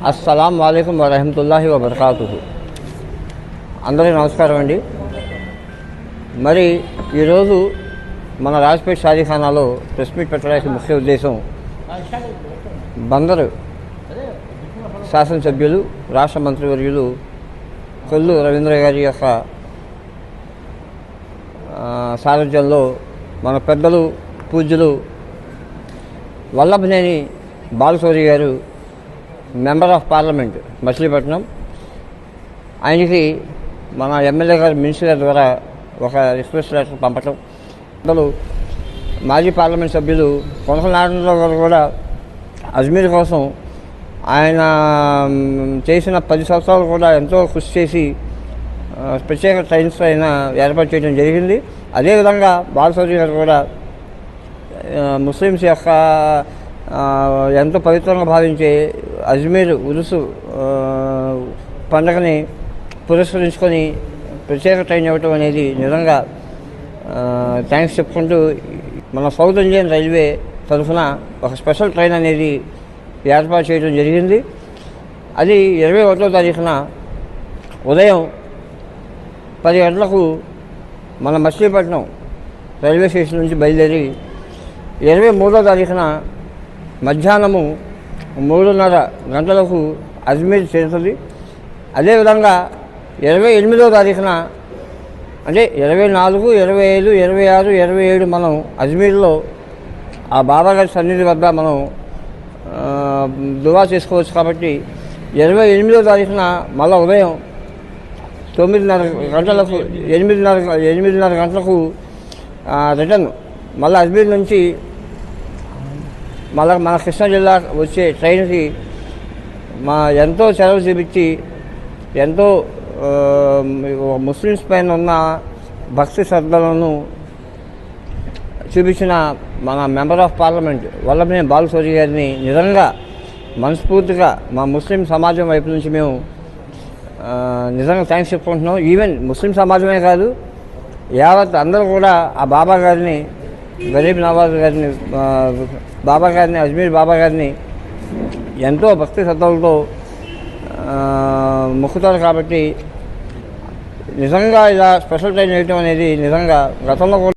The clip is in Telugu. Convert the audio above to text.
అస్సలాం వాలేకుం వరహమతుల్లాహి వబర్కాతుహు. అందరికీ నమస్కారం అండి. మరి ఈరోజు మన రాజ్పేట షాదీఖానాలో ప్రెస్ మీట్ పెట్టడానికి ముఖ్య ఉద్దేశం బందరు శాసనసభ్యులు రాష్ట్ర మంత్రివర్యులు కొల్లు రవీంద్ర గారి యొక్క సారథ్యంలో మన పెద్దలు పూజ్యులు వల్లభనేని బాలశౌరి గారు మెంబర్ ఆఫ్ పార్లమెంట్ మచిలీపట్నం, ఆయనకి మన ఎమ్మెల్యే గారు మినిస్టర్ ద్వారా ఒక రిక్వెస్ట్ లెటర్ పంపటం, పెద్దలు మాజీ పార్లమెంట్ సభ్యులు కొనకల నారాయణరావు గారు కూడా అజ్మీర్ కోసం ఆయన చేసిన 10 సంవత్సరాలు కూడా ఎంతో కృషి చేసి ప్రత్యేక ట్రైన్స్ ఆయన ఏర్పాటు చేయడం జరిగింది. అదేవిధంగా బాలశౌరి గారు కూడా ముస్లిమ్స్ యొక్క ఎంతో పవిత్రంగా భావించే అజ్మీర్ ఉరుసు పండుగని పురస్కరించుకొని ప్రత్యేక ట్రైన్ ఇవ్వటం అనేది నిజంగా థ్యాంక్స్ చెప్పుకుంటూ మన సౌత్ ఇండియన్ రైల్వే తరఫున ఒక స్పెషల్ ట్రైన్ అనేది ఏర్పాటు చేయడం జరిగింది. అది 21వ తారీఖున ఉదయం 10 గంటలకు మన మచిలీపట్నం రైల్వే స్టేషన్ నుంచి బయలుదేరి 23వ తారీఖున మధ్యాహ్నము 3:30 గంటలకు అజ్మీర్ చేరుతుంది. అదేవిధంగా 28వ తారీఖున అంటే 24, 25, 26, 27 మనం అజ్మీర్లో ఆ బాబాగారి సన్నిధి వద్ద మనం దువా చేసుకోవచ్చు. కాబట్టి 28వ తారీఖున మళ్ళీ ఉదయం 8:30 గంటలకు రిటర్న్ మళ్ళీ అజ్మీర్ నుంచి మళ్ళీ మన కృష్ణా జిల్లా వచ్చే ట్రైన్కి ఎంతో చొరవ చూపించి ఎంతో ముస్లిమ్స్ పైన ఉన్న భక్తి శ్రద్ధలను చూపించిన మన member of parliament Vallabhaneni Balashowry గారిని నిజంగా మనస్ఫూర్తిగా మా ముస్లిం సమాజం వైపు నుంచి మేము నిజంగా థ్యాంక్స్ చెప్పుకుంటున్నాం. ఈవెన్ ముస్లిం సమాజమే కాదు, యావత్ అందరూ కూడా ఆ బాబా గారిని, గరీబ్ నవాజ్ గారిని, బాబా గారిని, అజ్మీర్ బాబా గారిని ఎంతో భక్తి శ్రద్ధలతో మొక్కుతారు. కాబట్టి నిజంగా ఇలా స్పెషల్ ట్రైన్ వేయటం అనేది నిజంగా గతంలో